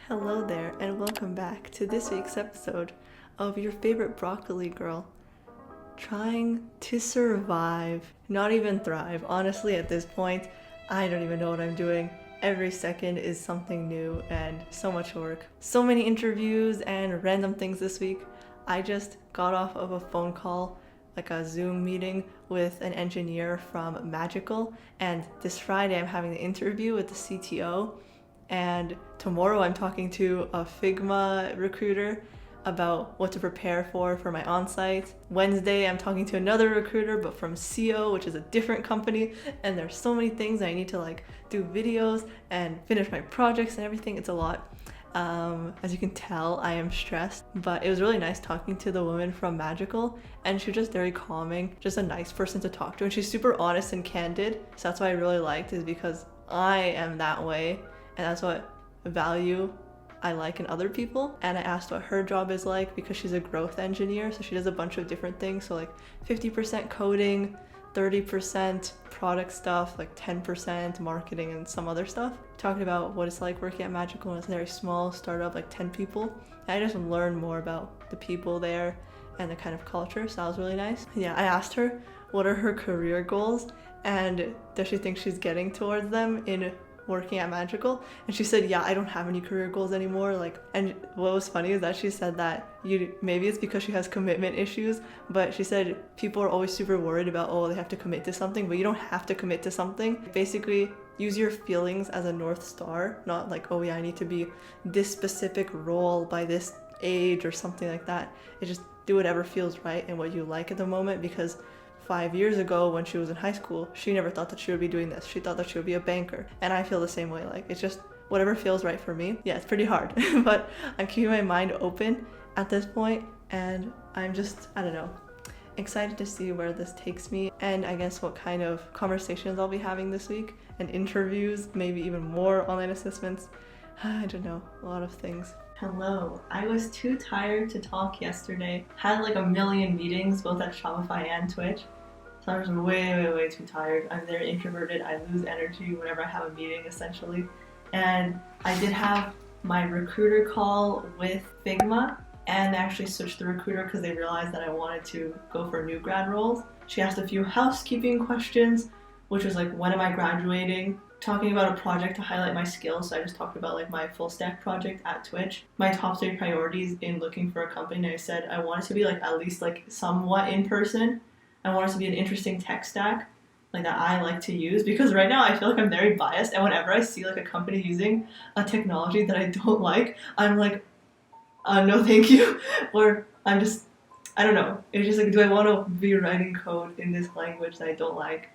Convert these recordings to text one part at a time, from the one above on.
Hello there, and welcome back to this week's episode of your favorite broccoli girl. Trying to survive, not even thrive. Honestly, at this point, I don't even know what I'm doing. Every second is something new and so much work. So many interviews and random things this week. I just got off of a phone call, like a Zoom meeting with an engineer from Magical, and this Friday I'm having an interview with the CTO. And tomorrow I'm talking to a Figma recruiter about what to prepare for my on-site. Wednesday I'm talking to another recruiter but from scio, which is a different company, and there's so many things I need to do videos and finish my projects and everything. It's a lot. As you can tell, I am stressed, but it was really nice talking to the woman from Magical, and she was just very calming, just a nice person to talk to, and she's super honest and candid. So that's what I really liked, is because I am that way. And that's what value I like in other people. And I asked what her job is like because she's a growth engineer, so she does a bunch of different things. So 50% coding, 30% product stuff, 10% marketing and some other stuff. Talking about what it's like working at Magical, and it's a very small startup, 10 people. And I just learned more about the people there and the kind of culture, so that was really nice. Yeah, I asked her what are her career goals and does she think she's getting towards them in working at Magical, and she said, yeah, I don't have any career goals anymore. And what was funny is that she said that maybe it's because she has commitment issues, but she said people are always super worried about, oh, they have to commit to something, but you don't have to commit to something. Basically, use your feelings as a North Star, not oh yeah, I need to be this specific role by this age or something like that. It just do whatever feels right and what you like at the moment, because 5 years ago when she was in high school, she never thought that she would be doing this. She thought that she would be a banker. And I feel the same way. It's just whatever feels right for me. Yeah, it's pretty hard, but I'm keeping my mind open at this point, and I'm just, I don't know, excited to see where this takes me, and I guess what kind of conversations I'll be having this week, and interviews, maybe even more online assessments. I don't know, a lot of things. Hello, I was too tired to talk yesterday. Had a million meetings both at Shopify and Twitch. So I was way too tired. I'm very introverted. I lose energy whenever I have a meeting, essentially. And I did have my recruiter call with Figma, and they actually switched the recruiter because they realized that I wanted to go for new grad roles. She asked a few housekeeping questions, which was when am I graduating? Talking about a project to highlight my skills. So I just talked about my full stack project at Twitch. My top 3 priorities in looking for a company. And I said I want it to be at least somewhat in person. I want it to be an interesting tech stack that I like to use, because right now I feel I'm very biased, and whenever I see a company using a technology that I don't like, I'm no thank you. Or I'm just, I don't know. It's just do I want to be writing code in this language that I don't like?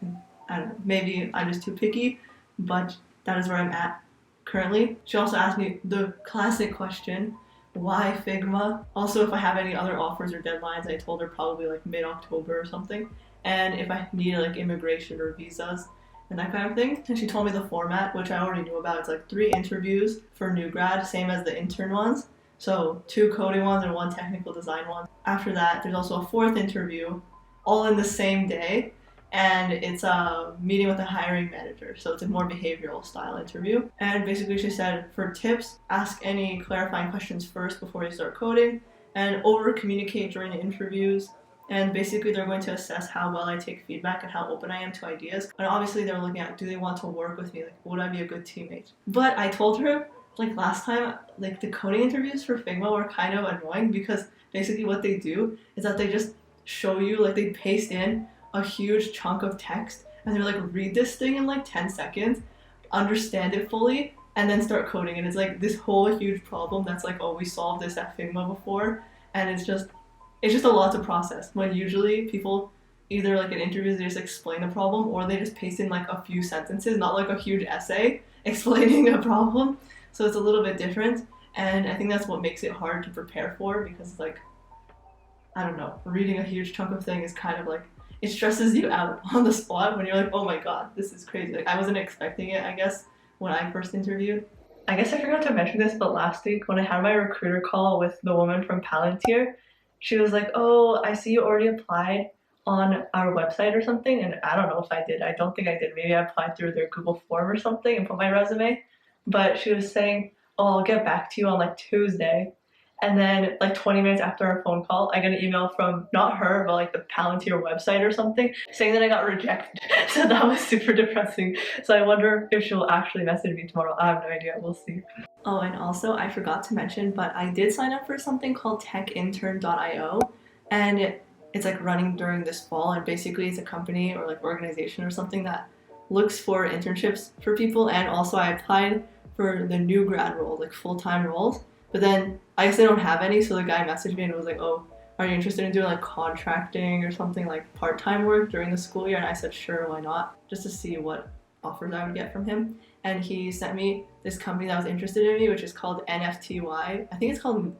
I don't know. Maybe I'm just too picky, but that is where I'm at currently. She also asked me the classic question, why Figma? Also, if I have any other offers or deadlines. I told her probably mid-October or something. And if I need immigration or visas and that kind of thing. And she told me the format, which I already knew about. It's 3 interviews for new grad, same as the intern ones. So 2 coding ones and 1 technical design one. After that, there's also a 4th interview, all in the same day. And it's a meeting with a hiring manager, so it's a more behavioral style interview. And basically she said, for tips, ask any clarifying questions first before you start coding, and over communicate during the interviews. And basically they're going to assess how well I take feedback and how open I am to ideas. And obviously they're looking at, do they want to work with me? Would I be a good teammate? But I told her, last time, the coding interviews for Figma were kind of annoying, because basically what they do is that they just show you, they paste in a huge chunk of text, and they're read this thing in 10 seconds, understand it fully, and then start coding. And it's this whole huge problem that's oh, we solved this at Figma before, and it's just a lot to process, when usually people either in interviews they just explain the problem, or they just paste in a few sentences, not a huge essay explaining a problem. So it's a little bit different, and I think that's what makes it hard to prepare for, because I don't know, reading a huge chunk of thing is kind of it stresses you out on the spot when you're oh my god, this is crazy. I wasn't expecting it, I guess, when I first interviewed. I guess I forgot to mention this, but last week when I had my recruiter call with the woman from Palantir, she was oh, I see you already applied on our website or something. And I don't know if I did. I don't think I did. Maybe I applied through their Google form or something and put my resume. But she was saying, oh, I'll get back to you on like Tuesday. And then like 20 minutes after our phone call, I got an email from not her, but like the Palantir website or something saying that I got rejected. So that was super depressing. So I wonder if she'll actually message me tomorrow. I have no idea. We'll see. Oh, and also I forgot to mention, but I did sign up for something called techintern.io, and it's like running during this fall, and basically it's a company or like organization or something that looks for internships for people. And also I applied for the new grad roles, like full-time roles, but then I guess they don't have any, so the guy messaged me and was like, oh, are you interested in doing like contracting or something, like part-time work during the school year? And I said, sure, why not? Just to see what offers I would get from him. And he sent me this company that was interested in me, which is called NFTY. I think it's called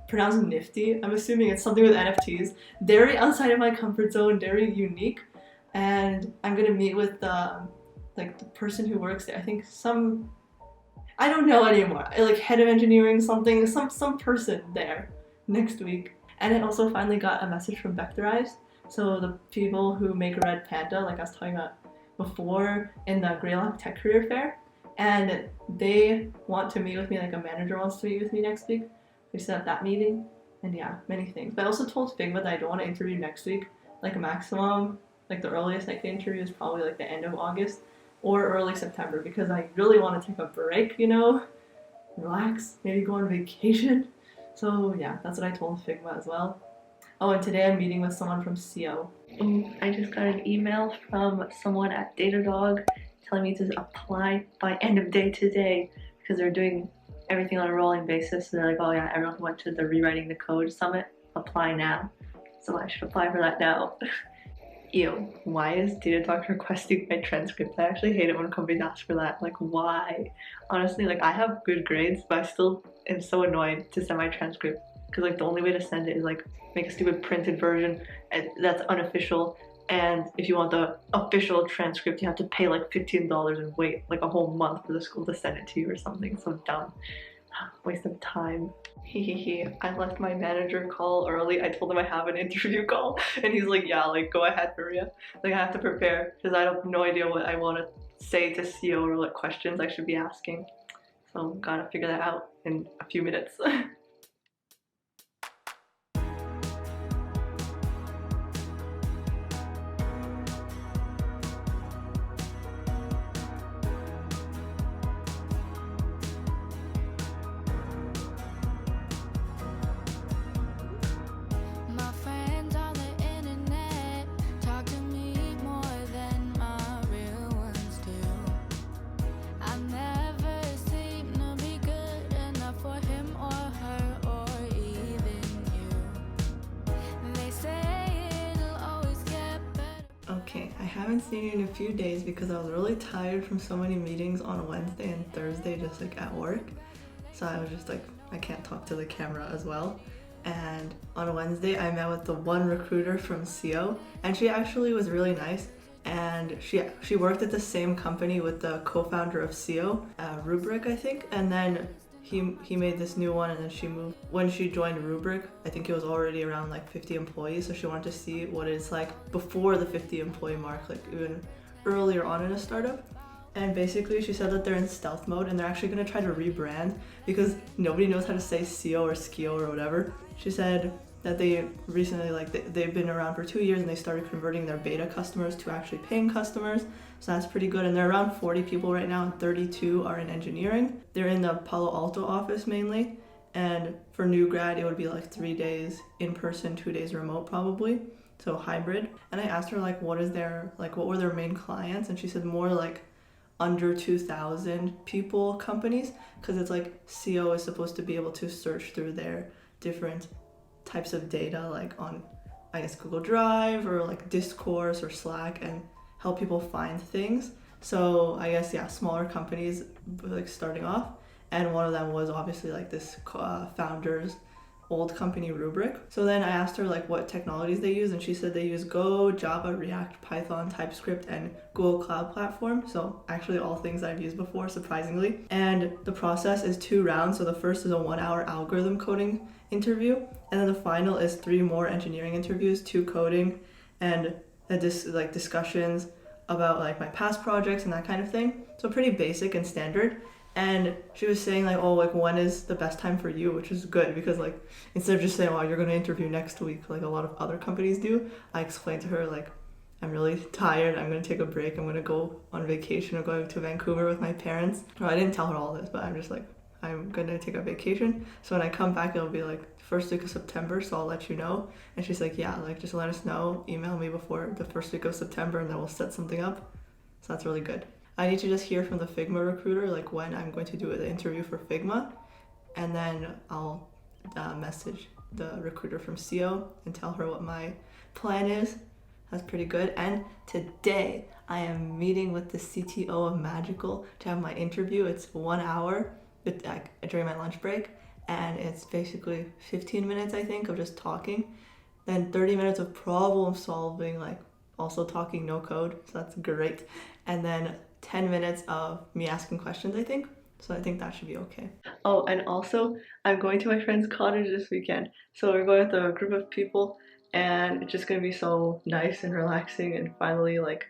pronounced Nifty. I'm assuming it's something with NFTs. Very outside of my comfort zone, very unique. And I'm gonna meet with the person who works there. I think I don't know anymore. Like head of engineering, something, some person there next week. And I also finally got a message from Vectorized. So the people who make Red Panda, like I was talking about before in the Greylock Tech Career Fair, and they want to meet with me, like a manager wants to meet with me next week. We set up that meeting, and yeah, many things. But I also told Figma that I don't want to interview next week, like a maximum, like the earliest I can interview is probably like the end of August or early September, because I really want to take a break, you know, relax, maybe go on vacation. So yeah, that's what I told Figma as well. Oh, and today I'm meeting with someone from scio. Oh, I just got an email from someone at Datadog telling me to apply by end of day today, because they're doing everything on a rolling basis. So they're like, oh yeah, everyone who went to the Rewriting the Code Summit, apply now. So I should apply for that now. Ew, why is Datadog requesting my transcript? I actually hate it when companies ask for that. Like, why? Honestly, like I have good grades, but I still am so annoyed to send my transcript, because like the only way to send it is like make a stupid printed version, and that's unofficial. And if you want the official transcript, you have to pay like $15 and wait like a whole month for the school to send it to you or something. So dumb. Waste of time. I left my manager call early. I told him I have an interview call, and he's like, yeah, like go ahead, Maria. Like I have to prepare, because I have no idea what I want to say to scio or what questions I should be asking. So gotta figure that out in a few minutes. My friends on the internet talk to me more than my real ones do. I never seem to be good enough for him or her or even you. They say it'll always get better. Okay, I haven't seen you in a few days because I was really tired from so many meetings on Wednesday and Thursday, just like at work. So I was just like, I can't talk to the camera as well. And on Wednesday I met with the one recruiter from scio, and she actually was really nice, and she worked at the same company with the co-founder of scio, Rubrik I think, and then he made this new one, and then she moved. When she joined Rubrik, I think it was already around like 50 employees, so she wanted to see what it's like before the 50 employee mark, like even earlier on in a startup. And basically she said that they're in stealth mode, and they're actually going to try to rebrand because nobody knows how to say scio or scio or whatever. She said that they recently, like they've been around for 2 years, and they started converting their beta customers to actually paying customers. So that's pretty good. And they're around 40 people right now, and 32 are in engineering. They're in the Palo Alto office mainly. And for new grad, it would be like 3 days in person, 2 days remote probably. So hybrid. And I asked her like, what were their main clients? And she said more like under 2,000 people companies, because it's like scio is supposed to be able to search through their different types of data, like on, I guess, Google Drive or like Discourse or Slack, and help people find things. So I guess, yeah, smaller companies like starting off. And one of them was obviously like this founder's old company, Rubrik. So then I asked her like what technologies they use, and she said they use Go, Java, React, Python, TypeScript, and Google Cloud Platform. So actually all things I've used before, surprisingly. And the process is 2 rounds. So the first is a 1-hour algorithm coding interview, and then the final is 3 more engineering interviews, 2 coding, and discussions about like my past projects and that kind of thing. So pretty basic and standard. And she was saying like, oh, like when is the best time for you, which is good because like instead of just saying, oh, you're gonna interview next week, like a lot of other companies do, I explained to her like, I'm really tired, I'm gonna take a break, I'm gonna go on vacation or go to Vancouver with my parents. Well, I didn't tell her all this, but I'm just like, I'm gonna take a vacation. So when I come back, it'll be like first week of September, so I'll let you know. And she's like, yeah, like just let us know, email me before the first week of September and then we'll set something up. So that's really good. I need to just hear from the Figma recruiter like when I'm going to do the interview for Figma, and then I'll message the recruiter from scio and tell her what my plan is. That's pretty good. And today I am meeting with the CTO of Magical to have my interview. It's 1 hour during my lunch break, and it's basically 15 minutes I think of just talking, then 30 minutes of problem solving, like also talking no code, so that's great, and then 10 minutes of me asking questions I think. So I think that should be okay. Oh, and also I'm going to my friend's cottage this weekend. So we're going with a group of people and it's just gonna be so nice and relaxing, and finally like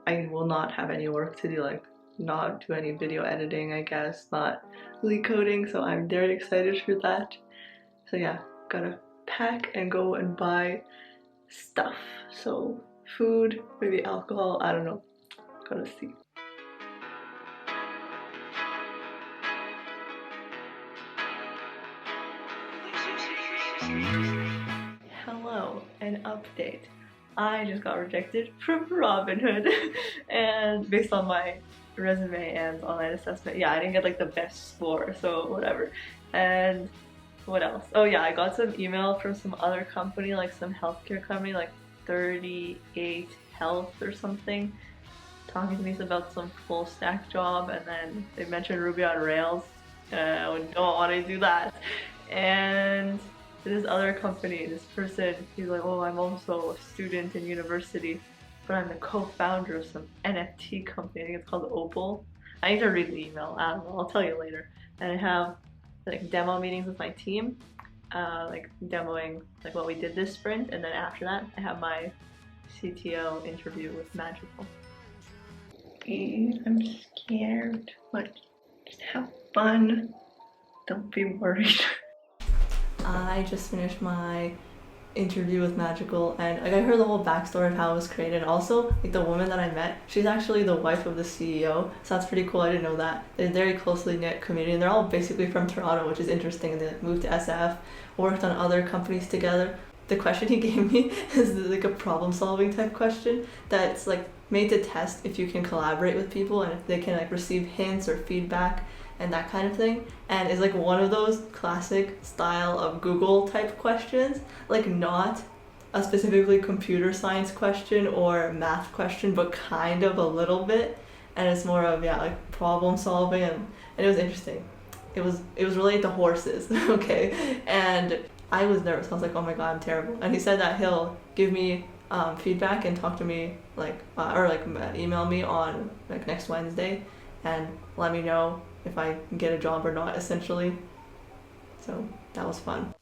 I will not have any work to do, like not do any video editing, I guess, not really coding, so I'm very excited for that. So yeah, gotta pack and go and buy stuff. So food, maybe alcohol, I don't know. Gotta see. Hello, an update. I just got rejected from Robinhood and based on my resume and online assessment, yeah, I didn't get like the best score, so whatever. And what else? Oh yeah, I got some email from some other company, like some healthcare company, like 38 Health or something, talking to me about some full stack job, and then they mentioned Ruby on Rails. I don't want to do that. And this other company, this person, he's like, oh, I'm also a student in university, but I'm the co-founder of some NFT company. I think it's called Opal. I need to read the email. I don't know. I'll tell you later. And I have like demo meetings with my team, like demoing like what we did this sprint, and then after that, I have my CTO interview with Magical. I'm scared, but just have fun. Don't be worried. I just finished my interview with Magical, and like I heard the whole backstory of how it was created. Also, like the woman that I met, she's actually the wife of the CEO, so that's pretty cool. I didn't know that. They're a very closely knit community, and they're all basically from Toronto, which is interesting. And they moved to SF, worked on other companies together. The question he gave me is like a problem-solving type question that's like made to test if you can collaborate with people and if they can like receive hints or feedback and that kind of thing, and it's like one of those classic style of Google type questions, like not a specifically computer science question or math question, but kind of a little bit, and it's more of, yeah, like problem solving, and it was interesting. It was related to horses, okay, and I was nervous. I was like, oh my god, I'm terrible. And he said that he'll give me feedback and talk to me like or like email me on like next Wednesday and let me know if I can get a job or not, essentially. So that was fun.